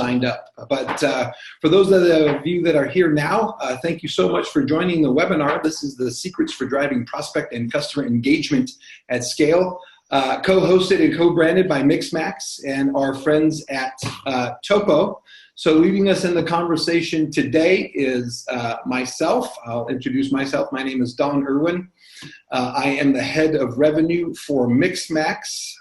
signed up. But for those of you that are here now, thank you so much for joining the webinar. This is the Secrets for Driving Prospect and Customer Engagement at Scale, co-hosted and co-branded by Mixmax and our friends at TOPO. So leading us in the conversation today is myself. I'll introduce myself. My name is Don Erwin. I am the head of revenue for Mixmax.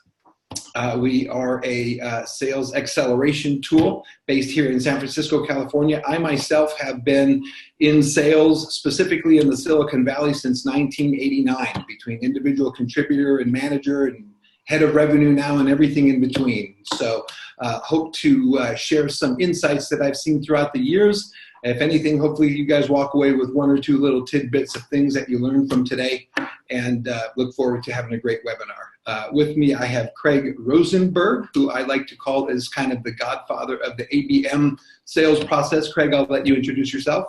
We are a sales acceleration tool based here in San Francisco, California. I myself have been in sales, specifically in the Silicon Valley, since 1989, between individual contributor and manager and head of revenue now and everything in between. So hope to share some insights that I've seen throughout the years. If anything, hopefully you guys walk away with one or two little tidbits of things that you learned from today, and look forward to having a great webinar. With me, I have Craig Rosenberg, who I like to call is kind of the godfather of the ABM sales process. Craig, I'll let you introduce yourself.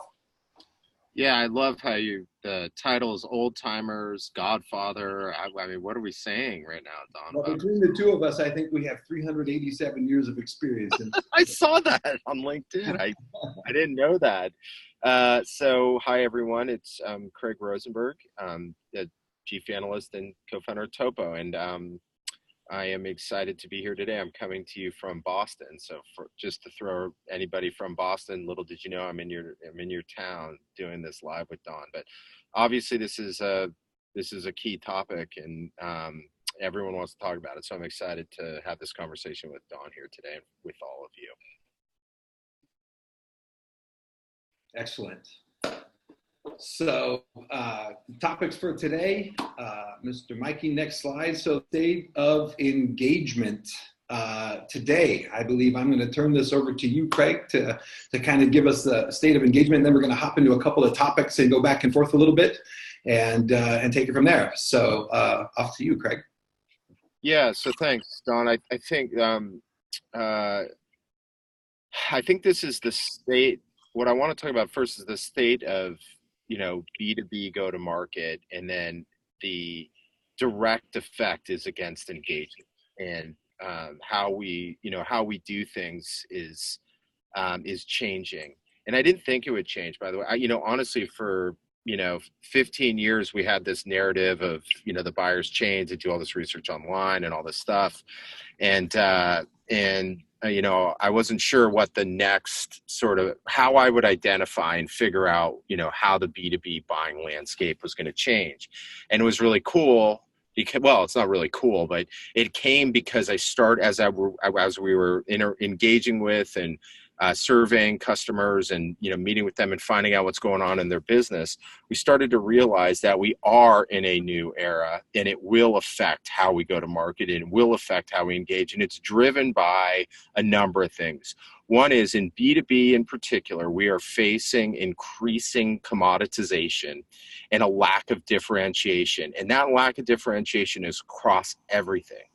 Yeah, I love how the title is Old Timers, Godfather. I mean, what are we saying right now, Don? Well, between the two of us, I think we have 387 years of experience. I saw that on LinkedIn. I didn't know that. So, hi, everyone. It's Craig Rosenberg, the Chief Analyst and co-founder of TOPO. And I am excited to be here today. I'm coming to you from Boston. So just to throw anybody from Boston, little did you know I'm in your town doing this live with Don. But obviously this is a key topic, and everyone wants to talk about it. So I'm excited to have this conversation with Don here today with all of you. Excellent. So topics for today, Mr. Mikey, next slide. So state of engagement. Today, I believe I'm going to turn this over to you, Craig, to kind of give us the state of engagement. And then we're going to hop into a couple of topics and go back and forth a little bit and take it from there. So off to you, Craig. Yeah, so thanks, Don. I think this is the state. What I want to talk about first is the state of B2B go to market, and then the direct effect is against engagement, and how we do things is changing. And I didn't think it would change, by the way. Honestly, for 15 years we had this narrative of the buyer's chains and do all this research online and all this stuff, and I wasn't sure what the next how I would identify and figure out, how the B2B buying landscape was going to change. And it was really cool because, well, it's not really cool, but it came because as we were engaging with and surveying customers and, meeting with them and finding out what's going on in their business, we started to realize that we are in a new era, and it will affect how we go to market and will affect how we engage. And it's driven by a number of things. One is in B2B in particular, we are facing increasing commoditization and a lack of differentiation. And that lack of differentiation is across everything.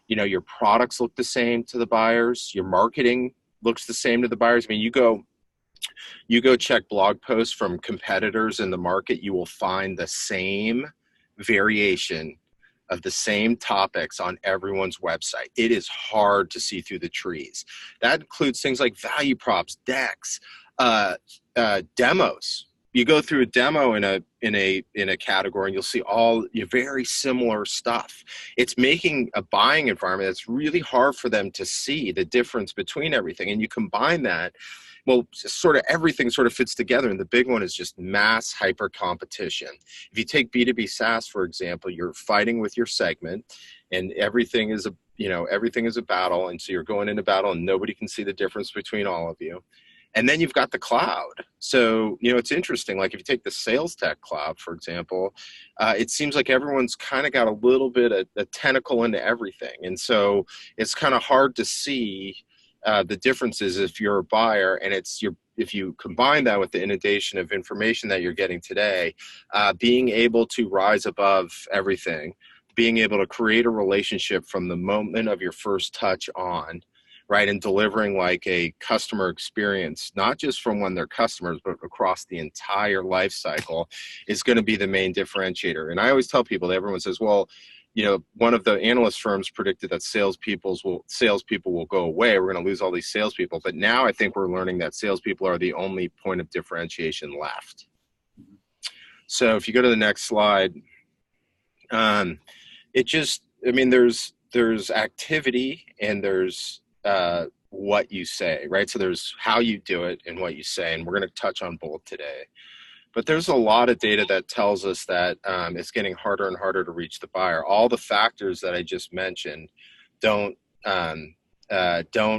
Your products look the same to the buyers, your marketing looks the same to the buyers. I mean, you go check blog posts from competitors in the market, you will find the same variation of the same topics on everyone's website. It is hard to see through the trees. That includes things like value props, decks, demos. You go through a demo in a category and you'll see all your very similar stuff. It's making a buying environment that's really hard for them to see the difference between everything. And you combine that, well, everything fits together. And the big one is just mass hyper competition. If you take B2B SaaS, for example, you're fighting with your segment, and everything is a battle. And so you're going into battle and nobody can see the difference between all of you. And then you've got the cloud. So, it's interesting. Like if you take the sales tech cloud, for example, it seems like everyone's kind of got a little bit of a tentacle into everything. And so it's kind of hard to see the differences if you're a buyer, and if you combine that with the inundation of information that you're getting today, being able to rise above everything, being able to create a relationship from the moment of your first touch on, right, and delivering like a customer experience, not just from when they're customers, but across the entire life cycle, is going to be the main differentiator. And I always tell people that everyone says, well, one of the analyst firms predicted that salespeople will go away. We're going to lose all these salespeople. But now I think we're learning that salespeople are the only point of differentiation left. So if you go to the next slide, there's activity and there's what you say, right? So there's how you do it and what you say, and we're going to touch on both today. But there's a lot of data that tells us that it's getting harder and harder to reach the buyer. All the factors that I just mentioned don't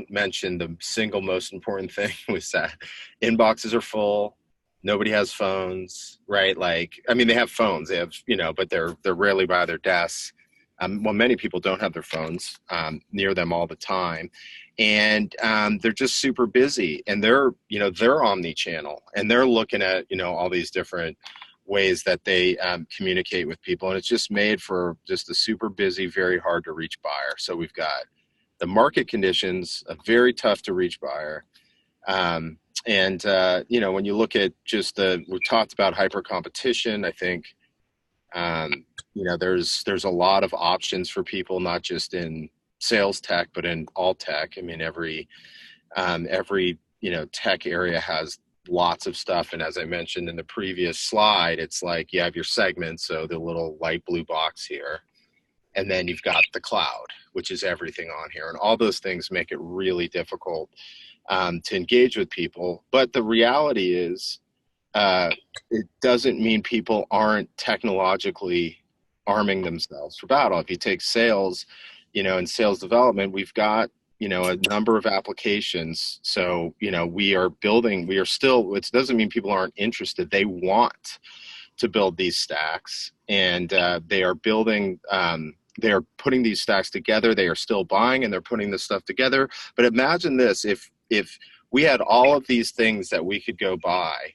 mention the single most important thing, was that inboxes are full. Nobody has phones, right? They have phones, but they're rarely by their desks. Many people don't have their phones near them all the time. And they're just super busy, and they're omni-channel, and they're looking at, all these different ways that they communicate with people. And it's just made for just a super busy, very hard to reach buyer. So we've got the market conditions, a very tough to reach buyer. When you look at we talked about hyper competition, I think, there's a lot of options for people, not just in sales tech, but in all tech. Every tech area has lots of stuff. And as I mentioned in the previous slide, it's like you have your segments, so the little light blue box here, and then you've got the cloud, which is everything on here. And all those things make it really difficult to engage with people. But the reality is, it doesn't mean people aren't technologically arming themselves for battle. If you take sales, in sales development, we've got, a number of applications. So, it doesn't mean people aren't interested. They want to build these stacks, and they are building, they are putting these stacks together. They are still buying, and they're putting this stuff together. But imagine this, if we had all of these things that we could go buy,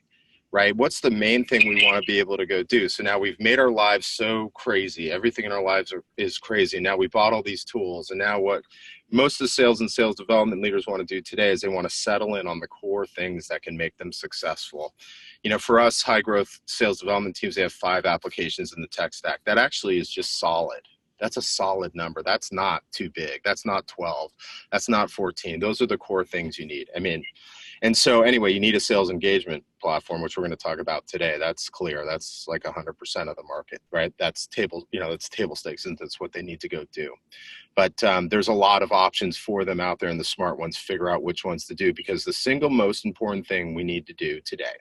right? What's the main thing we want to be able to go do? So now we've made our lives so crazy. Everything in our lives is crazy. Now we bought all these tools. And now what most of the sales and sales development leaders want to do today is they want to settle in on the core things that can make them successful. For us, high growth sales development teams, they have 5 applications in the tech stack. That actually is just solid. That's a solid number. That's not too big. That's not 12. That's not 14. Those are the core things you need. And so anyway, you need a sales engagement platform, which we're going to talk about today. That's clear. That's like 100% of the market, right? That's table stakes, and that's what they need to go do. But there's a lot of options for them out there, and the smart ones figure out which ones to do, because the single most important thing we need to do today,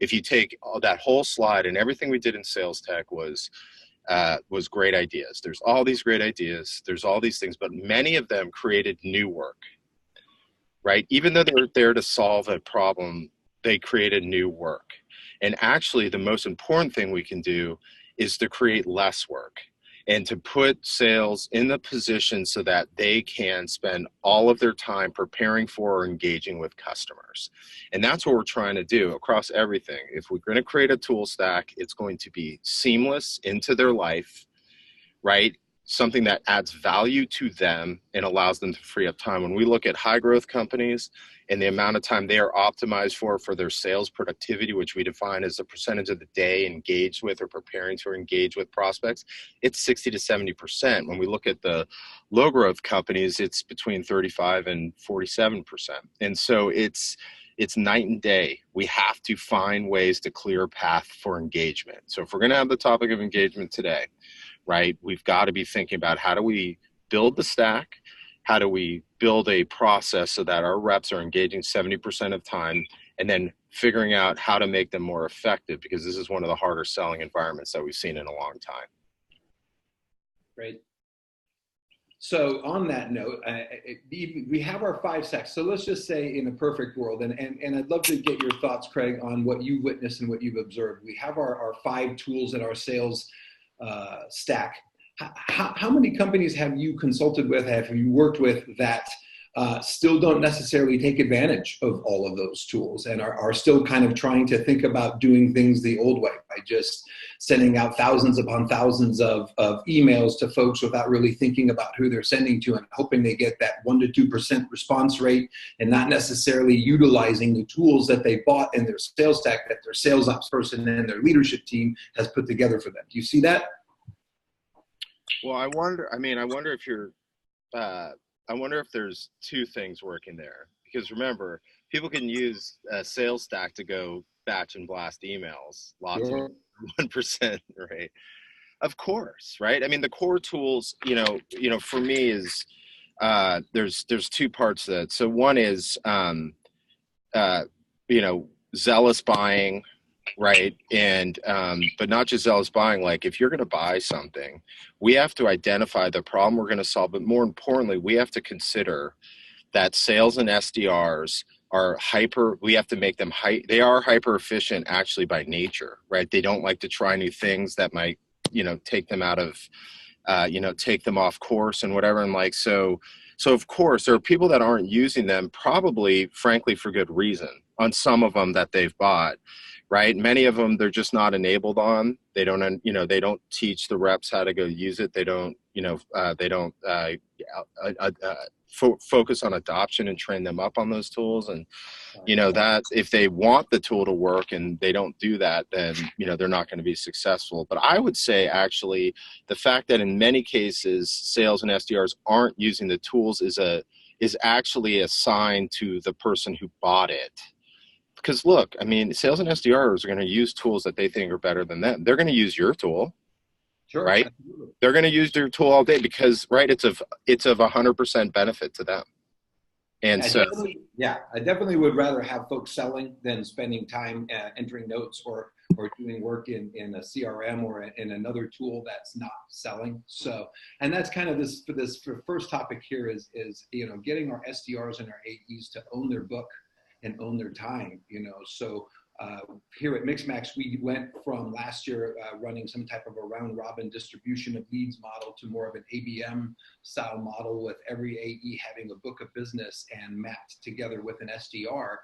if you take that whole slide and everything we did in sales tech was great ideas. There's all these great ideas. There's all these things, but many of them created new work. Right? Even though they're there to solve a problem, they created new work. And actually, the most important thing we can do is to create less work and to put sales in the position so that they can spend all of their time preparing for or engaging with customers. And that's what we're trying to do across everything. If we're going to create a tool stack, it's going to be seamless into their life, right? Something that adds value to them and allows them to free up time. When we look at high growth companies and the amount of time they are optimized for their sales productivity, which we define as the percentage of the day engaged with or preparing to engage with prospects, it's 60 to 70%. When we look at the low growth companies, it's between 35 and 47%. And so it's night and day. We have to find ways to clear a path for engagement. So if we're going to have the topic of engagement today, right, we've got to be thinking about how do we build the stack? How do we build a process so that our reps are engaging 70% of time, and then figuring out how to make them more effective, because this is one of the harder selling environments that we've seen in a long time. Great. So on that note, we have our 5 stacks. So let's just say in a perfect world, and I'd love to get your thoughts, Craig, on what you've witnessed and what you've observed. We have our 5 tools in our sales stack. How many companies have you consulted with, have you worked with that still don't necessarily take advantage of all of those tools and are still kind of trying to think about doing things the old way by just sending out thousands upon thousands of emails to folks without really thinking about who they're sending to and hoping they get that 1% to 2% response rate, and not necessarily utilizing the tools that they bought in their sales stack that their sales ops person and their leadership team has put together for them? Do you see that? Well, I wonder if you're, I wonder if there's two things working there. Because remember, people can use a sales stack to go batch and blast emails, lots of Sure. 1% rate. Of course, right? I mean, the core tools, for me is there's two parts to that. So one is uh, zealous buying, right? And but not just zealous buying. Like if you're going to buy something, we have to identify the problem we're going to solve, but more importantly, we have to consider that sales and SDRs are we have to make them they are hyper efficient actually by nature, right? They don't like to try new things that might, take them out of, take them off course and whatever. And like, so of course there are people that aren't using them, probably frankly for good reason, on some of them that they've bought, right? Many of them, they're just not enabled on. They don't, they don't teach the reps how to go use it. They don't, focus on adoption and train them up on those tools. And, that if they want the tool to work and they don't do that, then, they're not going to be successful. But I would say actually the fact that in many cases, sales and SDRs aren't using the tools is actually a sign to the person who bought it. Because look, I mean, sales and SDRs are going to use tools that they think are better than them. They're going to use your tool, Sure. right? Absolutely. They're going to use their tool all day because, right, it's of 100% benefit to them. And I definitely would rather have folks selling than spending time entering notes or doing work in a CRM or in another tool that's not selling. So, and that's kind of for first topic here is getting our SDRs and our AEs to own their book and own their time. So here at Mixmax, we went from last year running some type of a round robin distribution of leads model to more of an ABM style model, with every AE having a book of business and mapped together with an SDR,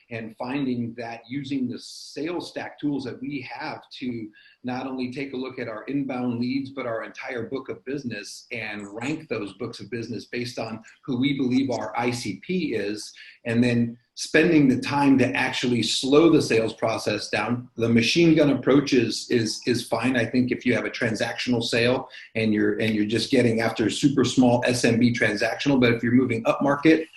and finding that using the sales stack tools that we have to not only take a look at our inbound leads, but our entire book of business and rank those books of business based on who we believe our ICP is, and then spending the time to actually slow the sales process down. The machine gun approach is fine. I think if you have a transactional sale and you're just getting after super small SMB transactional, but if you're moving up market,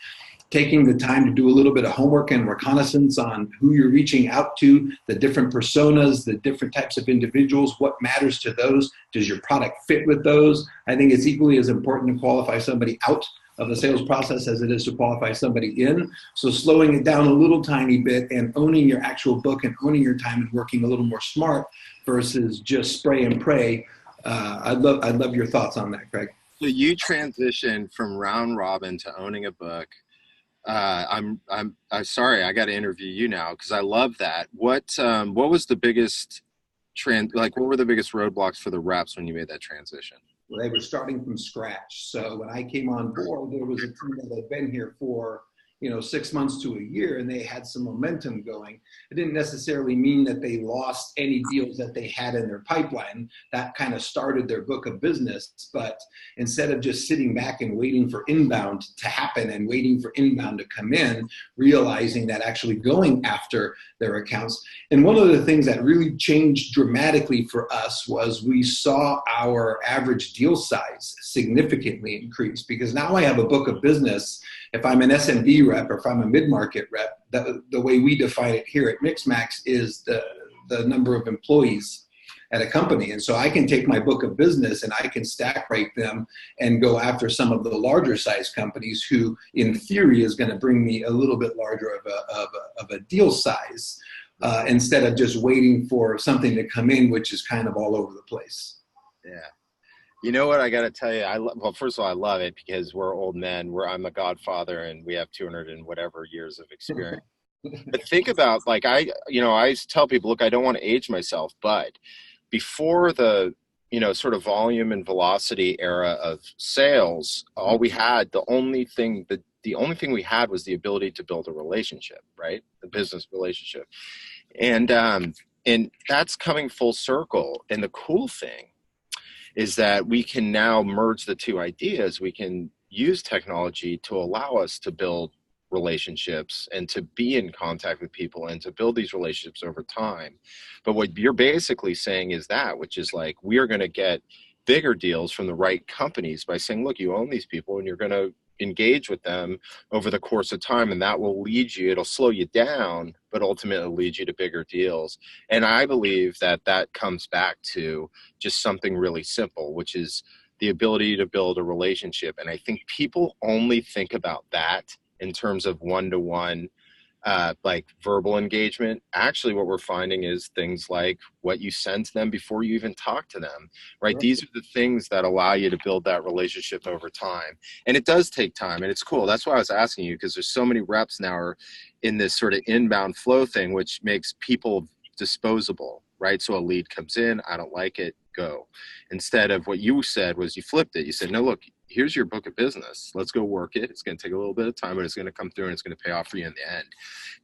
taking the time to do a little bit of homework and reconnaissance on who you're reaching out to, the different personas, the different types of individuals, what matters to those, does your product fit with those? I think it's equally as important to qualify somebody out of the sales process as it is to qualify somebody in. So slowing it down a little tiny bit and owning your actual book and owning your time and working a little more smart versus just spray and pray. I'd love your thoughts on that, Craig. So you transitioned from round robin to owning a book. I'm sorry, I got to interview you now because I love that. What was the biggest what were the biggest roadblocks for the reps when you made that transition? Well, they were starting from scratch. So when I came on board, there was a team that had been here for 6 months to a year, and they had some momentum going. It didn't necessarily mean that they lost any deals that they had in their pipeline. That kind of started their book of business. But instead of just sitting back and waiting for inbound to happen and waiting for inbound to come in, realizing that actually going after their accounts. And one of the things that really changed dramatically for us was we saw our average deal size significantly increase, because now I have a book of business. If I'm an SMB rep or if I'm a mid-market rep, the way we define it here at Mixmax is the number of employees at a company. And so I can take my book of business and I can stack rate them and go after some of the larger size companies who in theory is going to bring me a little bit larger of a deal size instead of just waiting for something to come in, which is kind of all over the place. Yeah. You know what I got to tell you? Well, first of all, I love it because we're old men. I'm a godfather, and we have 200 and whatever years of experience. But think about, like, I tell people, look, I don't want to age myself, but before the, sort of volume and velocity era of sales, all we had, the only thing we had was the ability to build a relationship, right? The business relationship, and that's coming full circle. And the cool thing is that we can now merge the two ideas. We can use technology to allow us to build relationships and to be in contact with people and to build these relationships over time. But what you're basically saying is which is like, we are going to get bigger deals from the right companies by saying, look, you own these people and you're going to engage with them over the course of time, and that will lead you, it'll slow you down, but ultimately lead you to bigger deals. And I believe that that comes back to just something really simple, which is the ability to build a relationship. And I think people only think about that in terms of one-to-one, like verbal engagement. Actually, what we're finding is things like what you send to them before you even talk to them, right? These are the things that allow you to build that relationship over time. And it does take time, and it's cool. That's why I was asking you, because there's so many reps now are in this sort of inbound flow thing, which makes people disposable, right? So a lead comes in, I don't like it, go. Instead of what you said was you flipped it. You said, no, look, here's your book of business. Let's go work it. It's going to take a little bit of time, but it's going to come through and it's going to pay off for you in the end.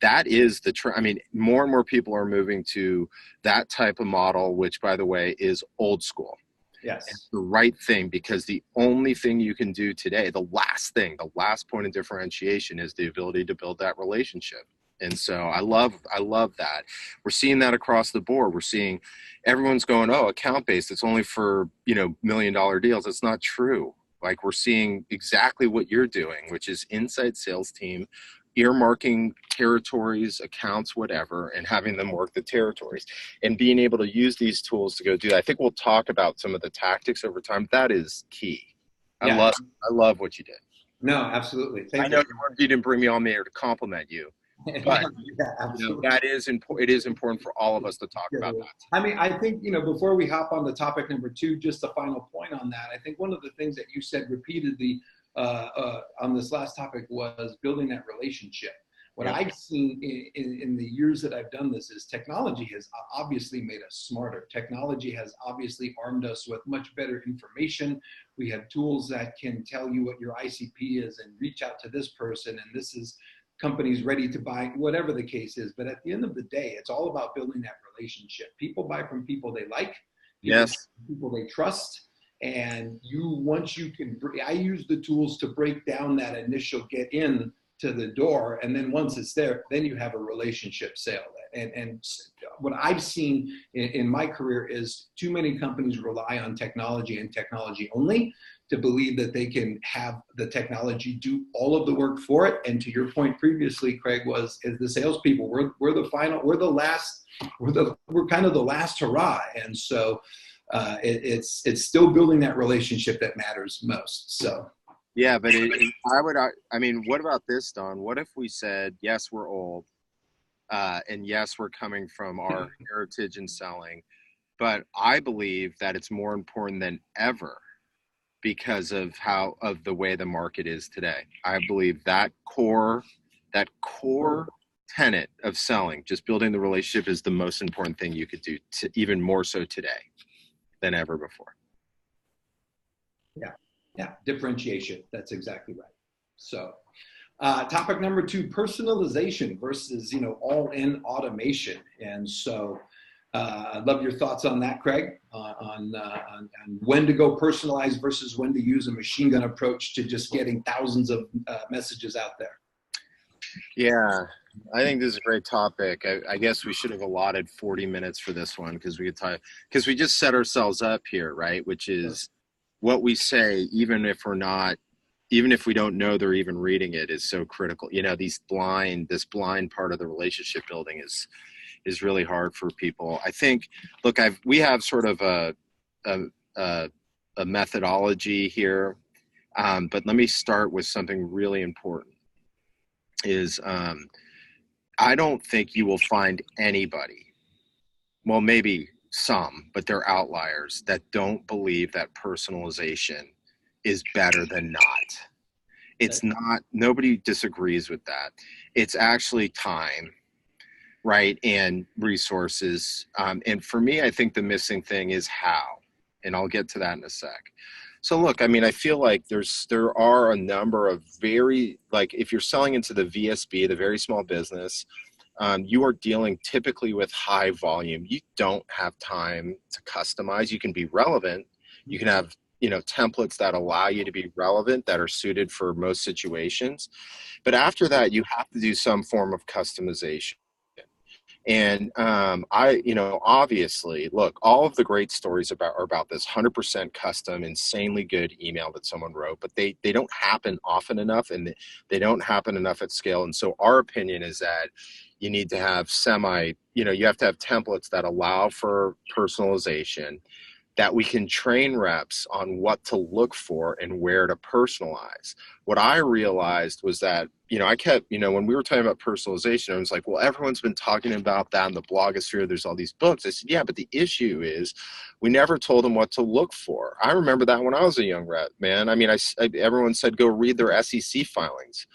That is the I mean, more and more people are moving to that type of model, which, by the way, is old school. Yes. It's the right thing, because the only thing you can do today, the last point of differentiation is the ability to build that relationship. And so I love that. We're seeing that across the board. We're seeing everyone's going, oh, account-based, it's only for, $1 million deals. It's not true. Like, we're seeing exactly what you're doing, which is inside sales team, earmarking territories, accounts, whatever, and having them work the territories and being able to use these tools to go do that. I think we'll talk about some of the tactics over time. That is key. I love what you did. No, absolutely. I know you didn't bring me on there to compliment you. But that is important. It is important for all of us to talk about that. I mean, I think, before we hop on to topic number 2, just a final point on that. I think one of the things that you said repeatedly on this last topic was building that relationship. What I've seen in the years that I've done this is technology has obviously made us smarter. Technology has obviously armed us with much better information. We have tools that can tell you what your ICP is and reach out to this person, and this is companies ready to buy, whatever the case is. But at the end of the day, it's all about building that relationship. People buy from people they like, people they trust. And I use the tools to break down that initial get in to the door. And then once it's there, then you have a relationship sale. And what I've seen in my career is too many companies rely on technology and technology only to believe that they can have the technology do all of the work for it. And to your point previously, Craig, is the salespeople. We're kind of the last hurrah. And so it's still building that relationship that matters most. So. Yeah, but what about this, Don? What if we said, yes, we're old, and yes, we're coming from our heritage in selling, but I believe that it's more important than ever because of the way the market is today. I believe that core tenet of selling, just building the relationship, is the most important thing you could do, even more so today than ever before. Yeah, differentiation. That's exactly right. So topic number 2, personalization versus, all-in automation. And so I'd love your thoughts on that, Craig, on when to go personalize versus when to use a machine gun approach to just getting thousands of messages out there. Yeah, I think this is a great topic. I guess we should have allotted 40 minutes for this one because we just set ourselves up here, right? Which is what we say, even if we don't know they're even reading it, is so critical. This blind part of the relationship building is really hard for people. I think, look, we have sort of a methodology here, but let me start with something really important. I don't think you will find anybody, well, maybe some, but they're outliers, that don't believe that personalization is better than not. It's not, nobody disagrees with that. It's actually time, right, and resources. And for me, I think the missing thing is how, and I'll get to that in a sec. So look, I feel like there are a number of if you're selling into the VSB, the very small business, you are dealing typically with high volume. You don't have time to customize. You can be relevant. You can have, templates that allow you to be relevant, that are suited for most situations. But after that, you have to do some form of customization. And obviously, look, all of the great stories are about this 100% custom, insanely good email that someone wrote, but they don't happen often enough, and they don't happen enough at scale. And so our opinion is that you need to have you have to have templates that allow for personalization, that we can train reps on what to look for and where to personalize. What I realized was that, I kept, when we were talking about personalization, I was like, well, everyone's been talking about that in the blogosphere. There's all these books. I said, yeah, but the issue is we never told them what to look for. I remember that when I was a young rep, man. I mean, everyone said, go read their SEC filings.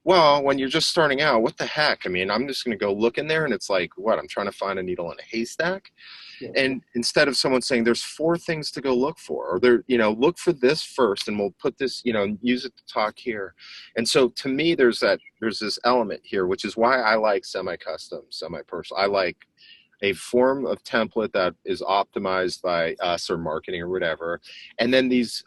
Well, when you're just starting out, what the heck? I mean, I'm just going to go look in there and it's like, what? I'm trying to find a needle in a haystack. Yeah. And instead of someone saying there's 4 things to go look for, or look for this first and we'll put this, use it to talk here. And so to me, there's this element here, which is why I like semi-custom, semi-personal. I like a form of template that is optimized by us or marketing or whatever. And then these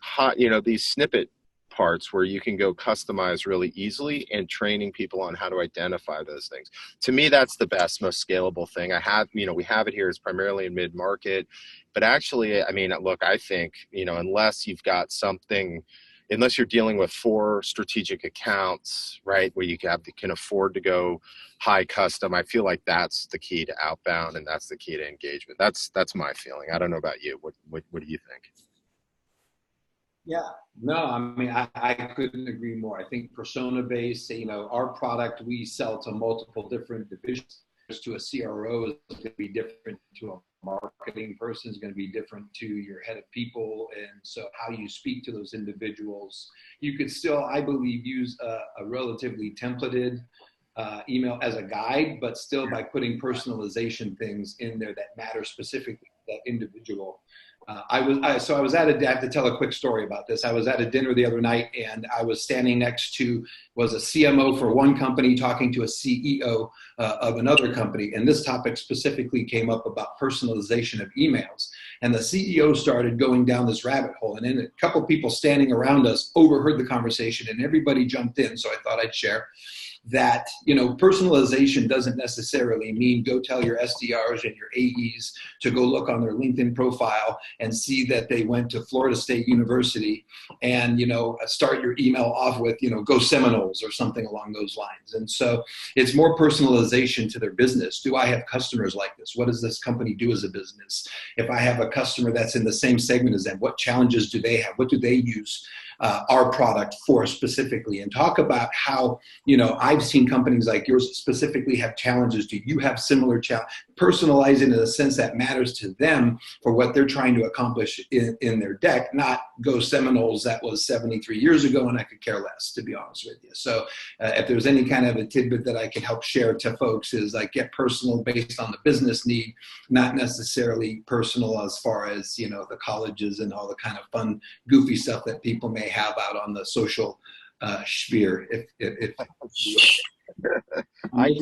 these snippet parts where you can go customize really easily, and training people on how to identify those things. To me, that's the best, most scalable thing. We have it here. It's primarily in mid-market, but actually, I mean, look, I think, unless you're dealing with 4 strategic accounts, right, where you can afford to go high custom, I feel like that's the key to outbound, and that's the key to engagement. That's my feeling. I don't know about you. What do you think? Yeah, no, I mean, I couldn't agree more. I think persona-based, our product, we sell to multiple different divisions. To a CRO is going to be different to a marketing person, is going to be different to your head of people. And so how you speak to those individuals, you could still, I believe, use a relatively templated email as a guide, but still by putting personalization things in there that matter specifically to that individual. I was I have to tell a quick story about this. I was at a dinner the other night, and I was standing next to a CMO for one company talking to a CEO of another company. And this topic specifically came up about personalization of emails. And the CEO started going down this rabbit hole. And then a couple people standing around us overheard the conversation, and everybody jumped in. So I thought I'd share that, personalization doesn't necessarily mean go tell your SDRs and your AEs to go look on their LinkedIn profile and see that they went to Florida State University and, start your email off with, go Seminoles or something along those lines. And so it's more personalization to their business. Do I have customers like this? What does this company do as a business? If I have a customer that's in the same segment as them, what challenges do they have? What do they use our product for specifically? And talk about how, I've seen companies like yours specifically have challenges. Do you have similar challenges? Personalize it in a sense that matters to them for what they're trying to accomplish in their deck, not go Seminoles that was 73 years ago and I could care less, to be honest with you. So if there's any kind of a tidbit that I can help share to folks is like get personal based on the business need, not necessarily personal as far as, the colleges and all the kind of fun, goofy stuff that people may have out on the social sphere. If I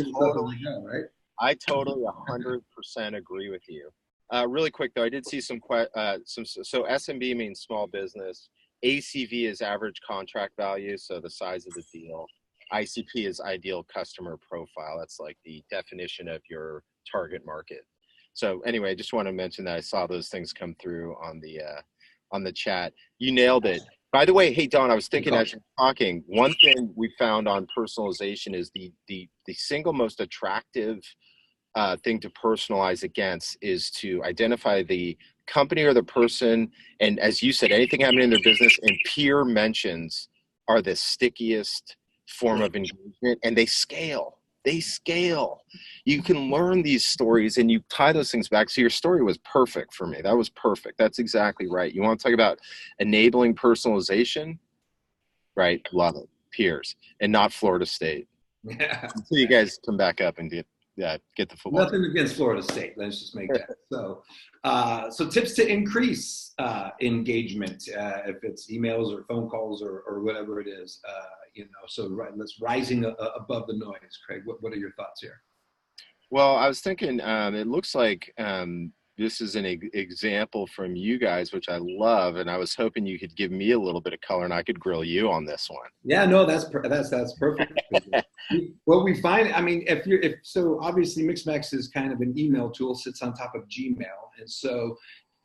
totally 100% agree with you. Really quick though, I did see so SMB means small business. ACV is average contract value, so the size of the deal. ICP is ideal customer profile. That's like the definition of your target market. So anyway, I just want to mention that I saw those things come through on the chat. You nailed it. By the way, hey Don, I was thinking as you're talking, one thing we found on personalization is the single most attractive thing to personalize against is to identify the company or the person, and as you said, anything happening in their business, and peer mentions are the stickiest form of engagement, and they scale. You can learn these stories and you tie those things back. So your story was perfect for me. That was perfect. That's exactly right. You want to talk about enabling personalization, right? Love it. Peers, and not Florida State. Yeah. Until you guys come back up and get the football. Nothing against Florida State. Let's just make that. So tips to increase engagement, if it's emails or phone calls or whatever it is, let's rising above the noise. Craig, what are your thoughts here? Well, I was thinking, it looks like this is an example from you guys, which I love, and I was hoping you could give me a little bit of color, and I could grill you on this one. Yeah, no, that's perfect. What we find, I mean, so obviously Mixmax is kind of an email tool, sits on top of Gmail, and so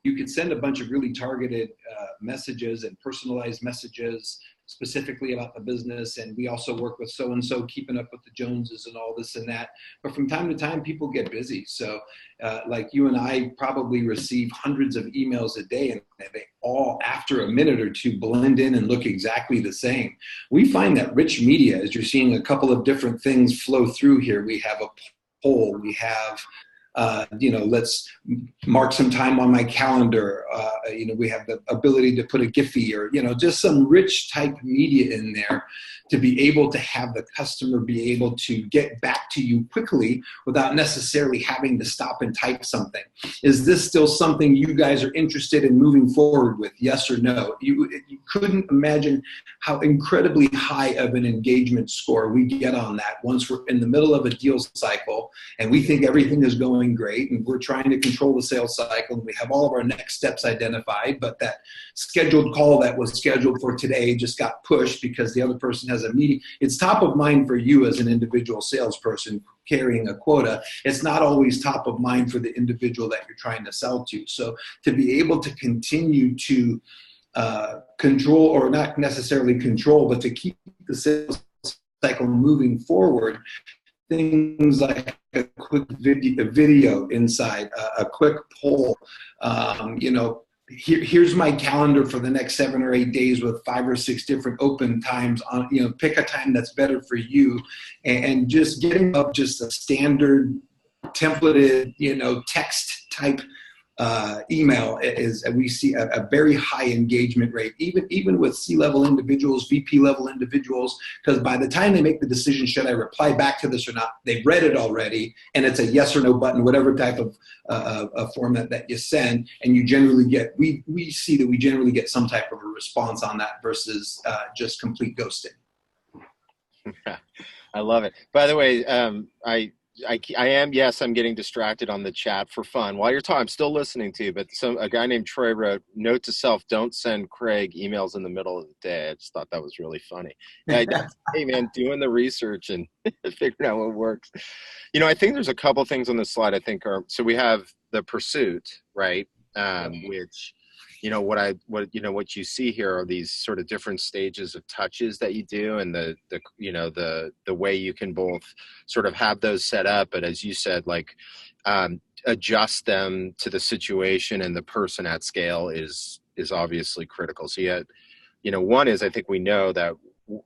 you could send a bunch of really targeted messages and personalized messages specifically about the business. And we also work with so-and-so, keeping up with the Joneses and all this and that. But from time to time, people get busy. So like you and I probably receive hundreds of emails a day, and they all, after a minute or two, blend in and look exactly the same. We find that rich media, as you're seeing a couple of different things flow through here, we have a poll, we have let's mark some time on my calendar. We have the ability to put a Giphy or, just some rich type media in there to be able to have the customer be able to get back to you quickly without necessarily having to stop and type something. Is this still something you guys are interested in moving forward with? Yes or no? You couldn't imagine how incredibly high of an engagement score we get on that once we're in the middle of a deal cycle and we think everything is going great and we're trying to control the sales cycle and we have all of our next steps identified, but that scheduled call that was scheduled for today just got pushed because the other person has a meeting. It's top of mind for you as an individual salesperson carrying a quota. It's not always top of mind for the individual that you're trying to sell to. So to be able to continue to control, or not necessarily control, but to keep the sales cycle moving forward, things like a quick video inside, a quick poll, here's my calendar for the next 7 or 8 days with 5 or 6 different open times on, pick a time that's better for you, and just getting up just a standard templated, text type email is, we see a very high engagement rate, even with C-level individuals, VP level individuals, because by the time they make the decision, should I reply back to this or not, they've read it already, and it's a yes or no button, whatever type of format that you send, and you generally get, we see that we generally get some type of a response on that versus just complete ghosting. I love it. By the way, I am, yes, I'm getting distracted on the chat for fun. While you're talking, I'm still listening to you, but a guy named Troy wrote, note to self, don't send Craig emails in the middle of the day. I just thought that was really funny. Hey, man, doing the research and figuring out what works. I think there's a couple things on this slide I think are, so we have the pursuit, right? Which, what you see here are these sort of different stages of touches that you do, and the way you can both sort of have those set up, but as you said, like adjust them to the situation and the person at scale is obviously critical. So one is, I think we know that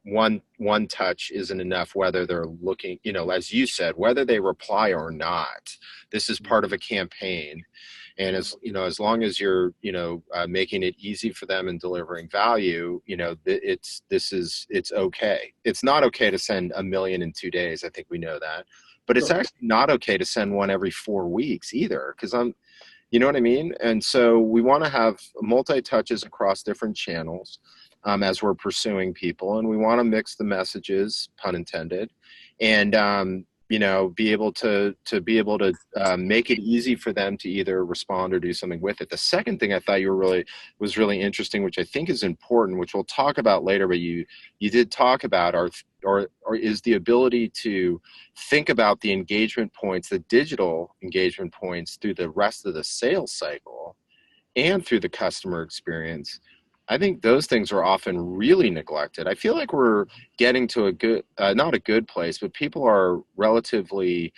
one touch isn't enough, whether they're looking, as you said, whether they reply or not. This is part of a campaign. And as long as you're, making it easy for them and delivering value, it's okay. It's not okay to send 1 million in 2 days. I think we know that, but it's actually not okay to send one every 4 weeks either. Cause you know what I mean? And so we want to have multi-touches across different channels as we're pursuing people, and we want to mix the messages, pun intended, and, be able to make it easy for them to either respond or do something with it. The second thing I thought was really interesting, which I think is important, which we'll talk about later, but you did talk about, or is the ability to think about the engagement points, the digital engagement points through the rest of the sales cycle and through the customer experience. I think those things are often really neglected. I feel like we're getting to a good, not a good place, but people are relatively,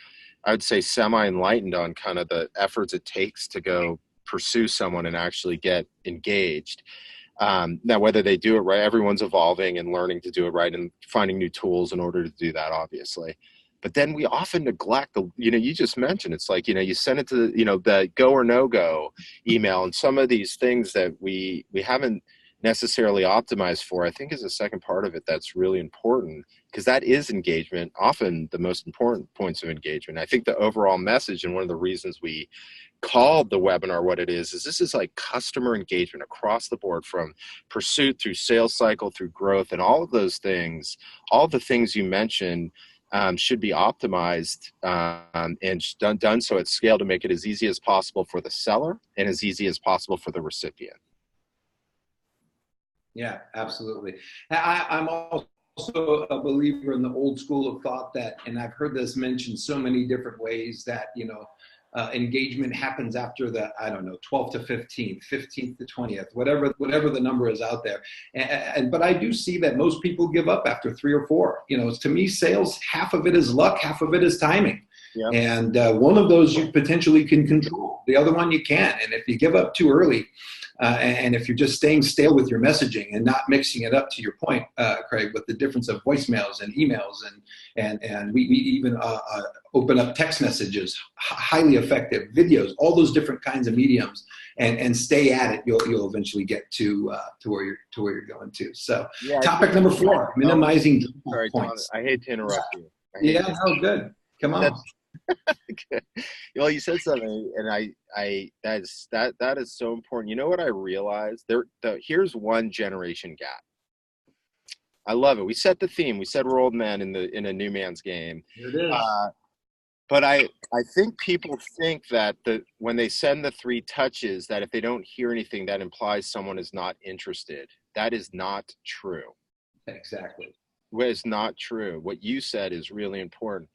I would say, semi-enlightened on kind of the efforts it takes to go pursue someone and actually get engaged. Now, whether they do it right, everyone's evolving and learning to do it right and finding new tools in order to do that, obviously. But then we often neglect you just mentioned, it's like, you send it to, the go or no go email, and some of these things that we haven't necessarily optimized for, I think is the second part of it that's really important, because that is engagement, often the most important points of engagement. I think the overall message, and one of the reasons we called the webinar what it is this is like customer engagement across the board, from pursuit through sales cycle through growth, and all of those things, all the things you mentioned should be optimized and done so at scale to make it as easy as possible for the seller and as easy as possible for the recipient. Yeah, absolutely. I'm also a believer in the old school of thought that, and I've heard this mentioned so many different ways, that, engagement happens after the, 12th to 15th, 15th to 20th, whatever the number is out there. But I do see that most people give up after 3 or 4. To me, sales, half of it is luck, half of it is timing. Yep. And one of those you potentially can control. The other one you can't. And if you give up too early, and if you're just staying stale with your messaging and not mixing it up, to your point, Craig, with the difference of voicemails and emails, and we even open up text messages, highly effective videos, all those different kinds of mediums, and stay at it, you'll eventually get to where you're going to. So, yeah, topic number 4: minimizing points. I hate to interrupt you. Yeah, no, good. Come on. Well, you said something, and that is so important. You know what I realized? Here's one generation gap. I love it. We set the theme. We said we're old men in a new man's game. Here it is. But I think people think that when they send the 3 touches, that if they don't hear anything, that implies someone is not interested. That is not true. Exactly. Well, it's not true. What you said is really important.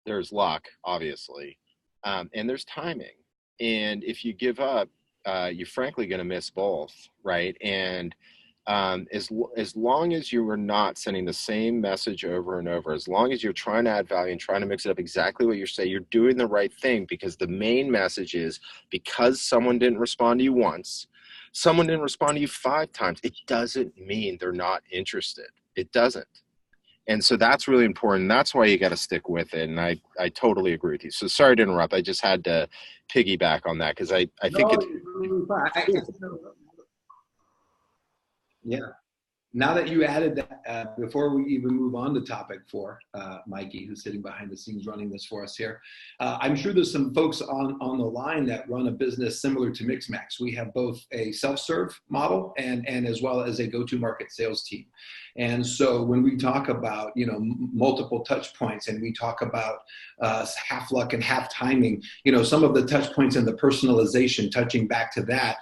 There's luck, obviously, and there's timing. And if you give up, you're frankly going to miss both, right? And as long as you are not sending the same message over and over, as long as you're trying to add value and trying to mix it up exactly what you're saying, you're doing the right thing, because the main message is, because someone didn't respond to you once, someone didn't respond to you 5 times, it doesn't mean they're not interested. It doesn't. And so that's really important. That's why you got to stick with it. And I totally agree with you. So sorry to interrupt. I just had to piggyback on that, because I think yeah. Now that you added that, before we even move on to topic 4, Mikey, who's sitting behind the scenes running this for us here, I'm sure there's some folks on the line that run a business similar to Mixmax. We have both a self-serve model and as well as a go-to-market sales team. And so when we talk about, multiple touch points, and we talk about half luck and half timing, some of the touch points and the personalization, touching back to that,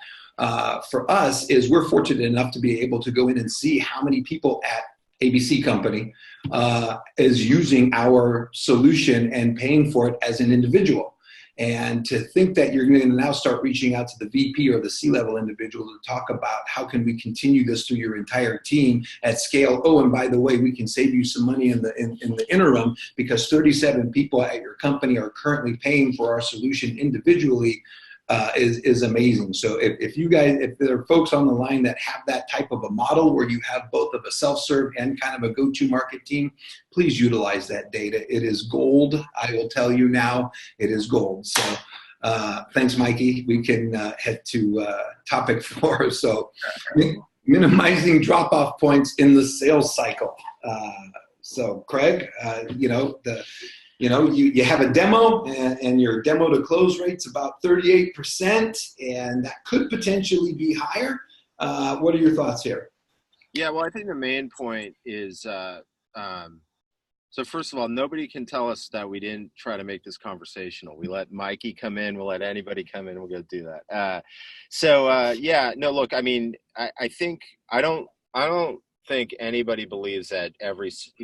for us, is we're fortunate enough to be able to go in and see how many people at ABC company is using our solution and paying for it as an individual. And to think that you're going to now start reaching out to the VP or the C-level individual to talk about how can we continue this through your entire team at scale. Oh, and by the way, we can save you some money in the interim, because 37 people at your company are currently paying for our solution individually. Is amazing. So if there are folks on the line that have that type of a model where you have both of a self-serve and kind of a go-to market team, please utilize that data. It is gold. I will tell you now, it is gold. So thanks, Mikey. We can head to topic 4. So minimizing drop-off points in the sales cycle. So Craig, you have a demo, and your demo to close rate's about 38%, and that could potentially be higher. What are your thoughts here? Yeah, well, I think the main point is, so first of all, nobody can tell us that we didn't try to make this conversational. We let Mikey come in, we'll let anybody come in, we're going to do that. Yeah, no, look, I mean, I don't think anybody believes that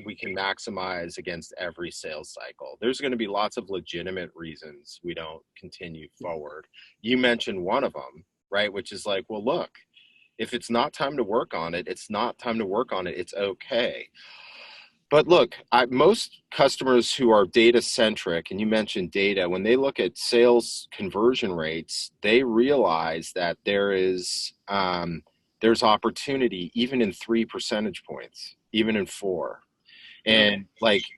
we can maximize against every sales cycle. There's going to be lots of legitimate reasons we don't continue forward. You mentioned one of them, right? Which is like, well, look, if it's not time to work on it, it's not time to work on it. It's okay. But look, most customers who are data centric, and you mentioned data, when they look at sales conversion rates, they realize that there's opportunity even in 3 percentage points, even in 4. And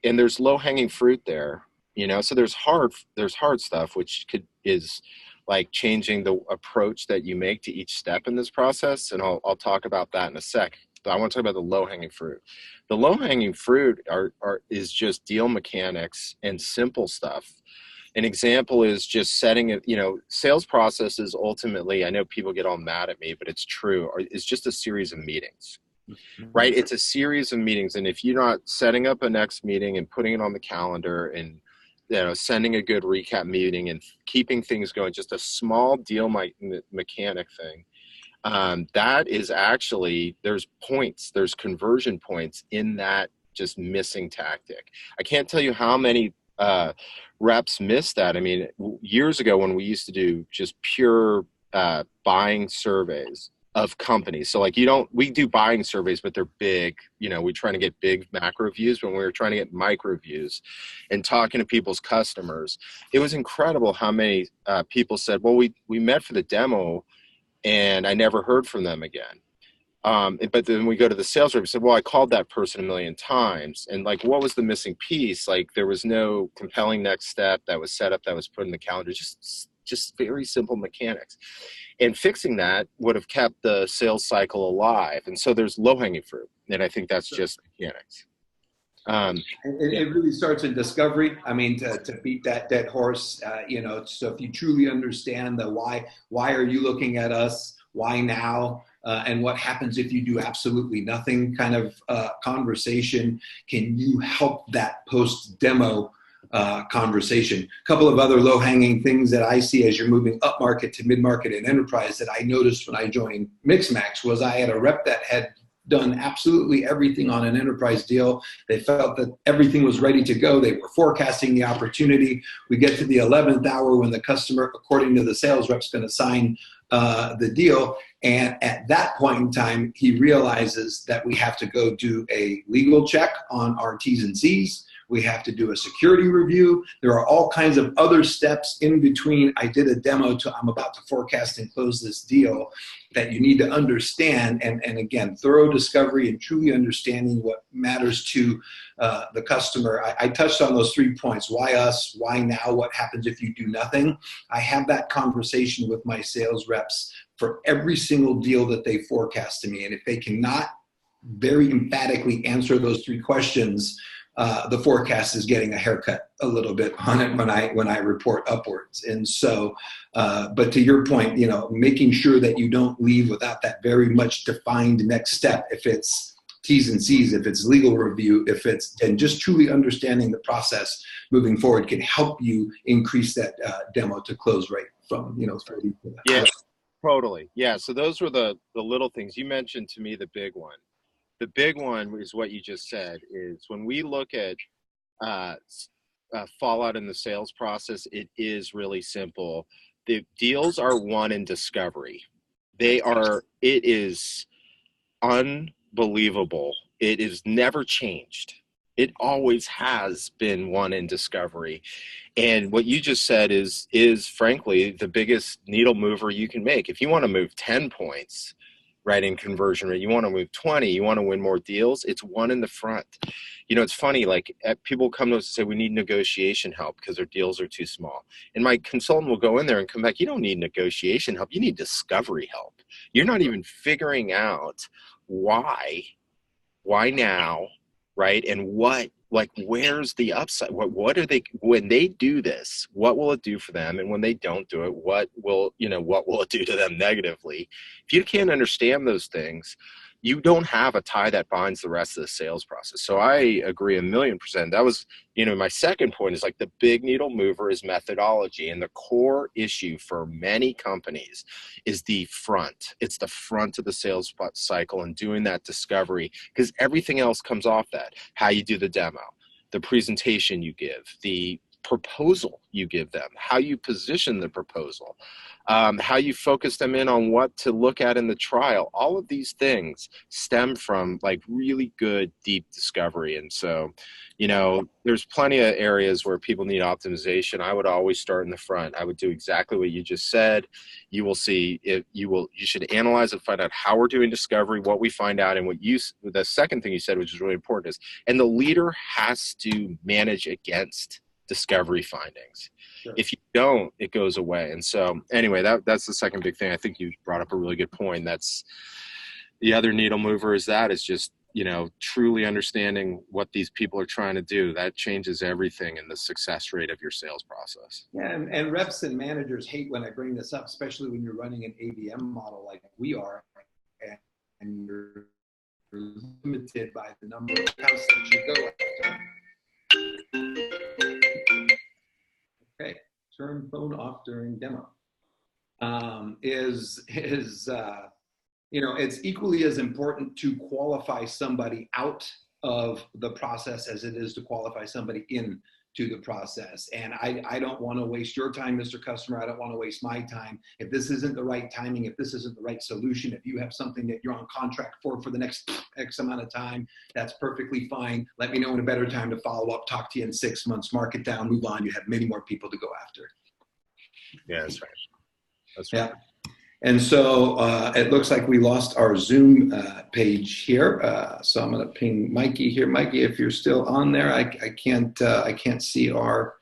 there's low hanging fruit there, so there's hard stuff, which is like changing the approach that you make to each step in this process. And I'll talk about that in a sec. But I want to talk about the low hanging fruit. The low hanging fruit is just deal mechanics and simple stuff. An example is just setting it, sales processes ultimately, I know people get all mad at me, but it's true, it's just a series of meetings. right? It's a series of meetings. And if you're not setting up a next meeting and putting it on the calendar and, you know, sending a good recap meeting and keeping things going, just a small deal mechanic thing, that is actually, there's conversion points in that just missing tactic. I can't tell you how many reps miss that. I mean, years ago when we used to do just pure buying surveys of companies. So like we do buying surveys, but they're big, you know, we're trying to get big macro views, but when we were trying to get micro views and talking to people's customers, it was incredible how many people said, well, we met for the demo and I never heard from them again. But then we go to the sales rep and said, well, I called that person 1 million times. And like, what was the missing piece? Like there was no compelling next step that was set up, that was put in the calendar, just very simple mechanics. And fixing that would have kept the sales cycle alive. And so there's low-hanging fruit. And I think that's just mechanics. It really starts in discovery. I mean, to beat that dead horse, you know, so if you truly understand the why are you looking at us? Why now? And what happens if you do absolutely nothing kind of conversation? Can you help that post-demo conversation? A couple of other low-hanging things that I see as you're moving up market to mid-market and enterprise that I noticed when I joined Mixmax was I had a rep that had done absolutely everything on an enterprise deal. They felt that everything was ready to go. They were forecasting the opportunity. We get to the 11th hour when the customer, according to the sales rep, is going to sign the deal. And at that point in time, he realizes that we have to go do a legal check on our T's and C's. We have to do a security review. There are all kinds of other steps in between. I did a demo to I'm about to forecast and close this deal that you need to understand. And again, thorough discovery and truly understanding what matters to the customer. I touched on those 3 points. Why us? Why now? What happens if you do nothing? I have that conversation with my sales reps for every single deal that they forecast to me. And if they cannot very emphatically answer those 3 questions, the forecast is getting a haircut a little bit on it when I report upwards. And so, but to your point, you know, making sure that you don't leave without that very much defined next step. If it's T's and C's, if it's legal review, and just truly understanding the process moving forward can help you increase that demo to close rate from, you know, 30 to that. Yeah, totally. Yeah. So those were the little things you mentioned to me. The big one. The big one is what you just said, is when we look at fallout in the sales process, it is really simple. The deals are won in discovery. It is unbelievable. It is never changed. It always has been won in discovery. And what you just said is frankly the biggest needle mover you can make. If you want to move 10 points, right, in conversion rate, you want to move 20, you want to win more deals, it's one in the front. You know, it's funny, like people come to us and say, we need negotiation help because their deals are too small. And my consultant will go in there and come back, you don't need negotiation help, you need discovery help. You're not even figuring out why now, right? And where's the upside? What are they, when they do this, what will it do for them? And when they don't do it, what will it do to them negatively? If you can't understand those things, you don't have a tie that binds the rest of the sales process. So I agree 1,000,000%. That was, you know, my second point is like the big needle mover is methodology. And the core issue for many companies is the front. It's the front of the sales cycle and doing that discovery, because everything else comes off that. How you do the demo, the presentation you give, the proposal you give them, how you position the proposal, how you focus them in on what to look at in the trial. All of these things stem from like really good, deep discovery. And so, you know, there's plenty of areas where people need optimization. I would always start in the front. I would do exactly what you just said. You will see if you should analyze and find out how we're doing discovery, what we find out, and the second thing you said, which is really important, is, and the leader has to manage against discovery findings. Sure. If you don't, it goes away. And so anyway, that's the second big thing. I think you brought up a really good point. That's the other needle mover is just, you know, truly understanding what these people are trying to do. That changes everything in the success rate of your sales process. Yeah, and reps and managers hate when I bring this up, especially when you're running an ABM model like we are, and you're limited by the number of accounts that you go after. Okay, turn phone off during demo. It's equally as important to qualify somebody out of the process as it is to qualify somebody into the process. And I don't want to waste your time, Mr. Customer. I don't want to waste my time. If this isn't the right timing, if this isn't the right solution, if you have something that you're on contract for the next X amount of time, that's perfectly fine. Let me know in a better time to follow up, talk to you in 6 months, mark it down, move on. You have many more people to go after. Yeah, that's right. That's right. Yeah. And so it looks like we lost our Zoom page here. So I'm going to ping Mikey here. Mikey, if you're still on there, I can't see our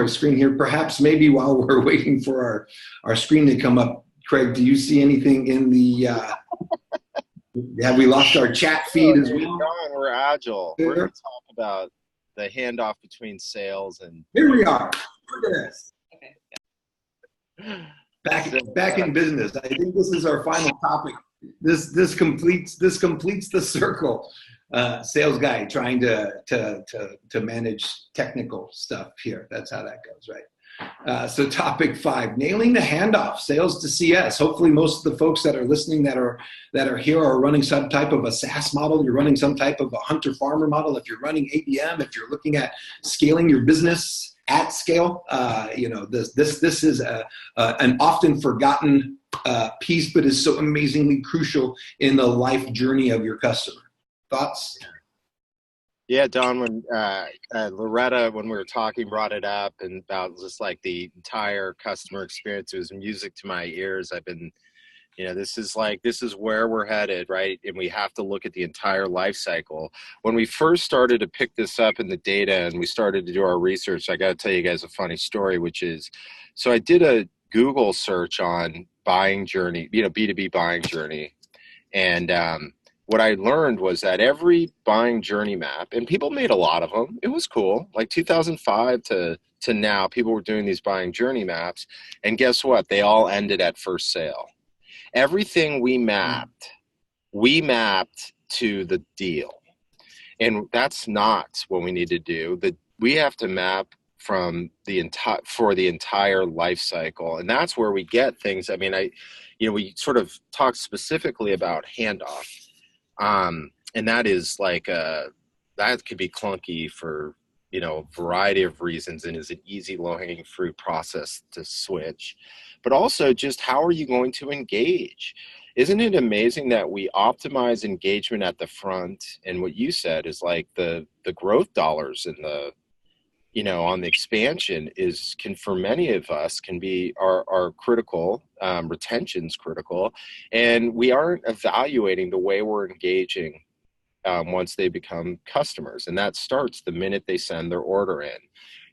screen here. Perhaps maybe while we're waiting for our screen to come up, Craig, do you see anything in the? Have we lost our chat feed as well? We're agile. We're going to talk about the handoff between sales and. Here we are. Look at this. Okay. Back in business. I think this is our final topic. This completes the circle. Sales guy trying to manage technical stuff here. That's how that goes, right? So topic 5, nailing the handoff, sales to CS. Hopefully most of the folks that are listening that are here are running some type of a SaaS model. You're running some type of a hunter-farmer model. If you're running ABM, if you're looking at scaling your business at scale, this is an often forgotten piece, but is so amazingly crucial in the life journey of your customer. Thoughts? Yeah, Don, when Loretta, when we were talking, brought it up and about just like the entire customer experience, it was music to my ears. I've been, this is where we're headed, right? And we have to look at the entire life cycle. When we first started to pick this up in the data and we started to do our research, I got to tell you guys a funny story, which is, so I did a Google search on buying journey, B2B buying journey. And what I learned was that every buying journey map, and people made a lot of them, it was cool. Like 2005 to now, people were doing these buying journey maps. And guess what? They all ended at first sale. Everything we mapped to the deal. And that's not what we need to do. We have to map for the entire life cycle. And that's where we get things. I mean, we sort of talked specifically about handoff. And that is like, that could be clunky for, a variety of reasons and is an easy low-hanging fruit process to switch. But also just how are you going to engage? Isn't it amazing that we optimize engagement at the front? And what you said is like the growth dollars and on the expansion can for many of us can be are critical. Retention's critical, and we aren't evaluating the way we're engaging once they become customers, and that starts the minute they send their order in.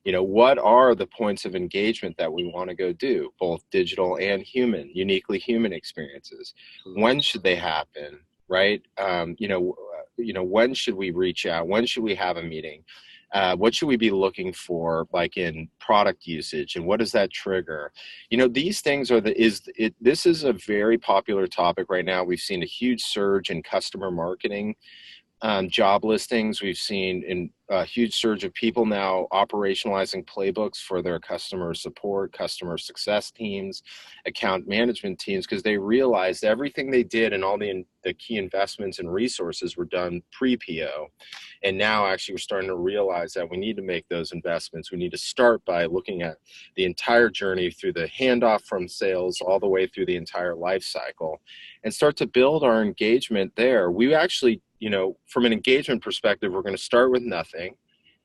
What are the points of engagement that we want to go do, both digital and human, uniquely human experiences? When should they happen, right? When should we reach out? When should we have a meeting? What should we be looking for, like in product usage, and what does that trigger? These things this is a very popular topic right now. We've seen a huge surge in customer marketing job listings. We've seen a huge surge of people now operationalizing playbooks for their customer support, customer success teams, account management teams, because they realized everything they did and all the key investments and resources were done pre-PO. And now actually we're starting to realize that we need to make those investments. We need to start by looking at the entire journey through the handoff from sales all the way through the entire life cycle and start to build our engagement there. We actually, from an engagement perspective, we're going to start with nothing.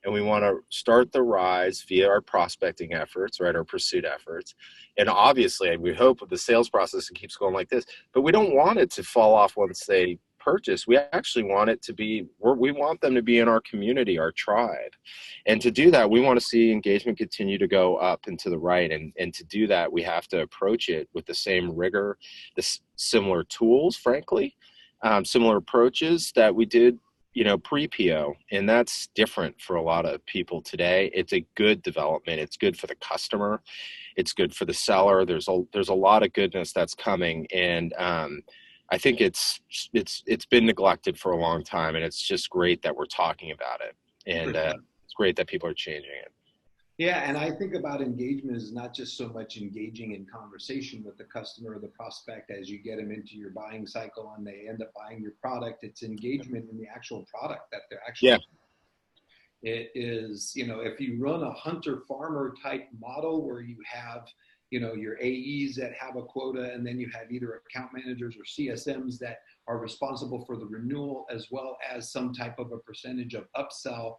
And we want to start the rise via our prospecting efforts, right? Our pursuit efforts. And obviously, we hope with the sales process, it keeps going like this, but we don't want it to fall off once they purchase. We actually want it to be, we want them to be in our community, our tribe. And to do that, we want to see engagement continue to go up and to the right. And to do that, we have to approach it with the same rigor, similar tools, frankly, similar approaches that we did, pre-PO. And that's different for a lot of people today. It's a good development. It's good for the customer. It's good for the seller. There's a lot of goodness that's coming. And I think it's been neglected for a long time, and it's just great that we're talking about it, and it's great that people are changing it. Yeah, and I think about engagement as not just so much engaging in conversation with the customer or the prospect as you get them into your buying cycle and they end up buying your product. It's engagement in the actual product that they're actually. Yeah. It is, if you run a hunter-farmer type model where you have, your AEs that have a quota, and then you have either account managers or CSMs that are responsible for the renewal as well as some type of a percentage of upsell.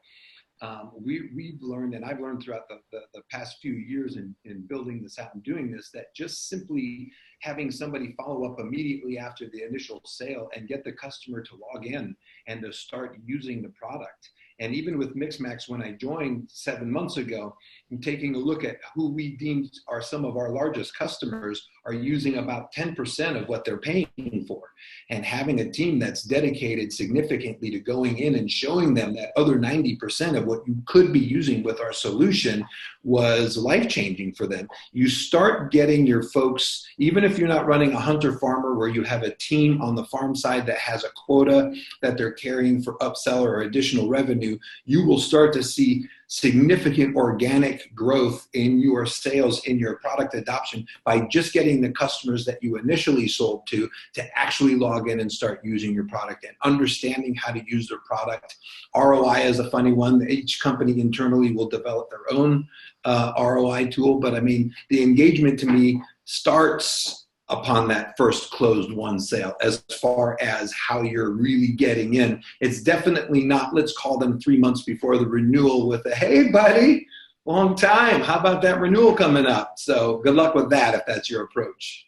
We've learned, and I've learned throughout the past few years in building this out and doing this, that just simply having somebody follow up immediately after the initial sale and get the customer to log in and to start using the product. And even with Mixmax, when I joined 7 months ago, and taking a look at who we deemed are some of our largest customers are using about 10% of what they're paying for. And having a team that's dedicated significantly to going in and showing them that other 90% of what you could be using with our solution was life-changing for them. You start getting your folks, even if you're not running a hunter-farmer where you have a team on the farm side that has a quota that they're carrying for upsell or additional revenue, you will start to see significant organic growth in your sales, in your product adoption, by just getting the customers that you initially sold to actually log in and start using your product and understanding how to use their product. ROI is a funny one. Each company internally will develop their own ROI tool, but I mean, the engagement to me starts upon that first closed won sale. As far as how you're really getting in, it's definitely not, let's call them 3 months before the renewal with a, hey buddy, long time, how about that renewal coming up? So good luck with that if that's your approach.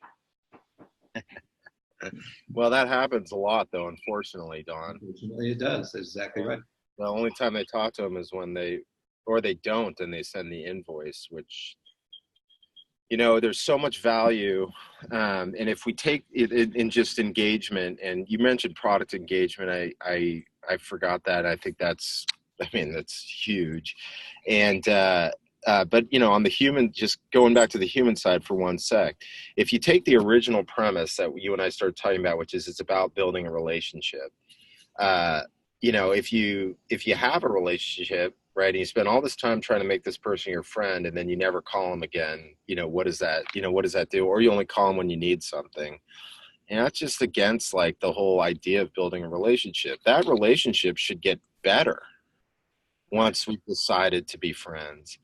Well, that happens a lot though, unfortunately, Don. Unfortunately it does. That's exactly right. The only time they talk to them is when they don't, and they send the invoice, which, there's so much value. And if we take it in just engagement, and you mentioned product engagement, I forgot that. I think that's huge. And, but, on the human, just going back to the human side for one sec, if you take the original premise that you and I started talking about, which is it's about building a relationship, if you have a relationship, right, and you spend all this time trying to make this person your friend, and then you never call them again, what does that do? Or you only call them when you need something. And that's just against like the whole idea of building a relationship. That relationship should get better once we've decided to be friends.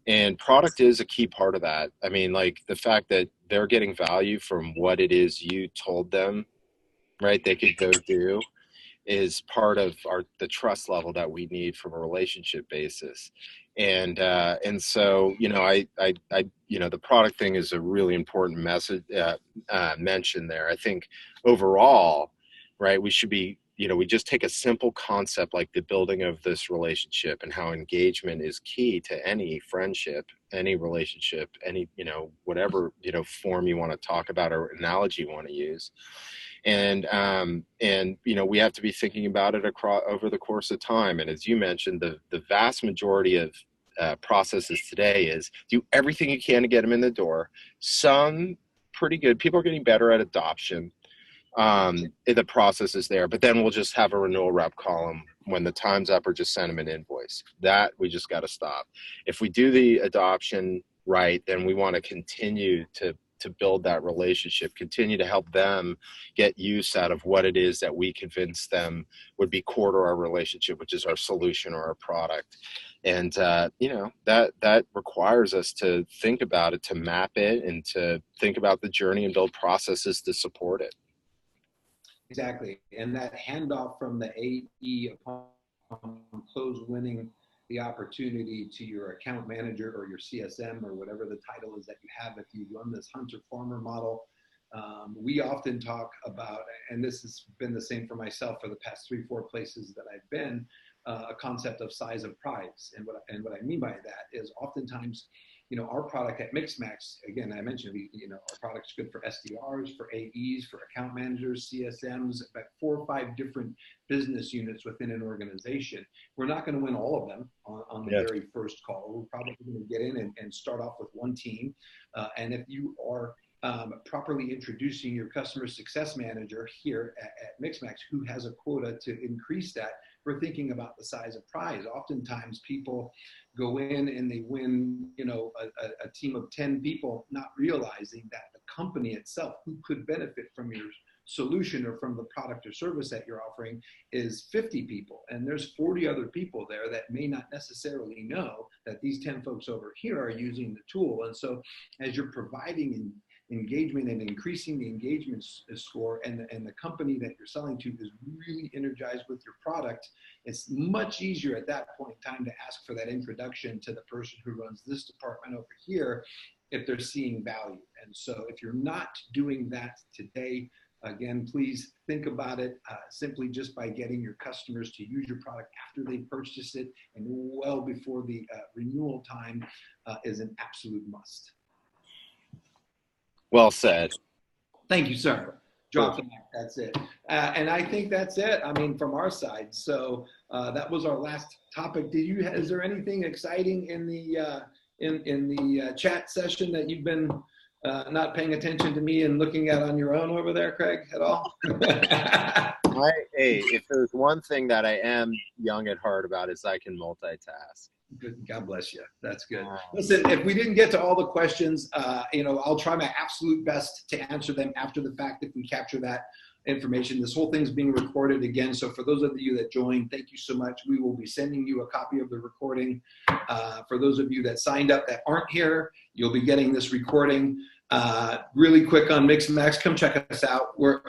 And product is a key part of that. I mean, like the fact that they're getting value from what it is you told them, right, they could go do, is part of the trust level that we need from a relationship basis. And so, the product thing is a really important message, mention there. I think overall, right, we should be, we just take a simple concept like the building of this relationship and how engagement is key to any friendship, any relationship, any, whatever, form you want to talk about or analogy you want to use. And we have to be thinking about it over the course of time. And as you mentioned, the vast majority of processes today is do everything you can to get them in the door. Some pretty good. People are getting better at adoption. The process is there, but then we'll just have a renewal rep call them when the time's up, or just send them an invoice. That we just got to stop. If we do the adoption right, then we want to continue to build that relationship, continue to help them get use out of what it is that we convince them would be core to our relationship, which is our solution or our product. And, that requires us to think about it, to map it, and to think about the journey and build processes to support it. Exactly. And that handoff from the AE upon close winning the opportunity to your account manager or your CSM or whatever the title is that you have if you run this hunter-farmer model. We often talk about, and this has been the same for myself for the past 3-4 places that I've been, a concept of size of prize. And what I mean by that is oftentimes, our product at Mixmax, again, I mentioned, our product's good for SDRs, for AEs, for account managers, CSMs, about 4 or 5 different business units within an organization. We're not going to win all of them on the very first call. We're probably going to get in and start off with one team. And if you are properly introducing your customer success manager here at Mixmax, who has a quota to increase that. We're thinking about the size of prize. Oftentimes people go in and they win, you know, a team of 10 people, not realizing that the company itself, who could benefit from your solution or from the product or service that you're offering, is 50 people, and there's 40 other people there that may not necessarily know that these 10 folks over here are using the tool. And so as you're providing engagement and increasing the engagement score, and the company that you're selling to is really energized with your product, it's much easier at that point in time to ask for that introduction to the person who runs this department over here if they're seeing value. And so if you're not doing that today, again, please think about it simply just by getting your customers to use your product after they purchase it and well before the renewal time is an absolute must. Well said. Thank you, sir. Drop the mic. That's it. And I think that's it. I mean, from our side. So that was our last topic. Is there anything exciting in the chat session that you've been not paying attention to me and looking at on your own over there, Craig, at all? Hey, if there's one thing that I am young at heart about, is I can multitask. Good. God bless you. That's good. Listen, if we didn't get to all the questions, you know, I'll try my absolute best to answer them after the fact if we capture that information. This whole thing's being recorded again. So for those of you that joined, thank you so much. We will be sending you a copy of the recording. For those of you that signed up that aren't here, you'll be getting this recording. Really quick on Mixmax, come check us out. We're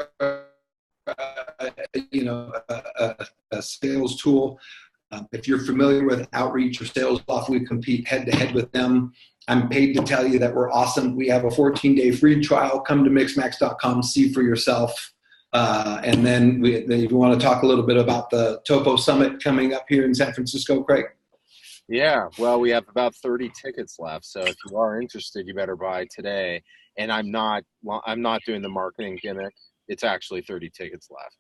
you know, a sales tool. If you're familiar with Outreach or SalesLoft, we compete head-to-head with them. I'm paid to tell you that we're awesome. We have a 14-day free trial. Come to mixmax.com, see for yourself. And then if you want to talk a little bit about the TOPO Summit coming up here in San Francisco, Craig. Yeah, well, we have about 30 tickets left. So if you are interested, you better buy today. And I'm not doing the marketing gimmick. It's actually 30 tickets left.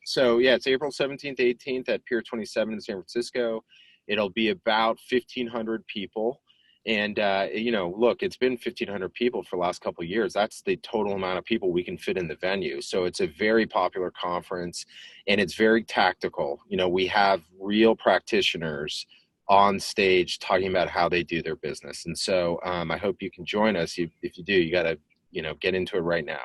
So yeah, it's April 17th, 18th at Pier 27 in San Francisco. It'll be about 1,500 people. And, you know, look, it's been 1,500 people for the last couple of years. That's the total amount of people we can fit in the venue. So it's a very popular conference and it's very tactical. You know, we have real practitioners on stage talking about how they do their business. And so I hope you can join us. If you do, you got to, you know, get into it right now.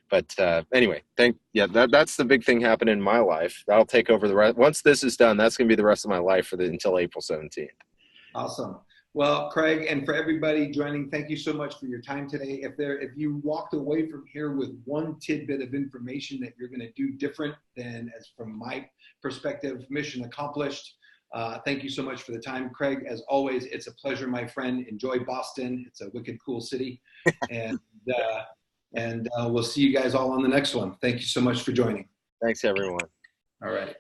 But anyway, that's the big thing happening in my life. That'll take over the rest. Once this is done, that's going to be the rest of my life until April 17th. Awesome. Well, Craig, and for everybody joining, thank you so much for your time today. If you walked away from here with one tidbit of information that you're going to do different than, as from my perspective, mission accomplished. Thank you so much for the time, Craig. As always, it's a pleasure, my friend. Enjoy Boston. It's a wicked cool city. And we'll see you guys all on the next one. Thank you so much for joining. Thanks, everyone. All right.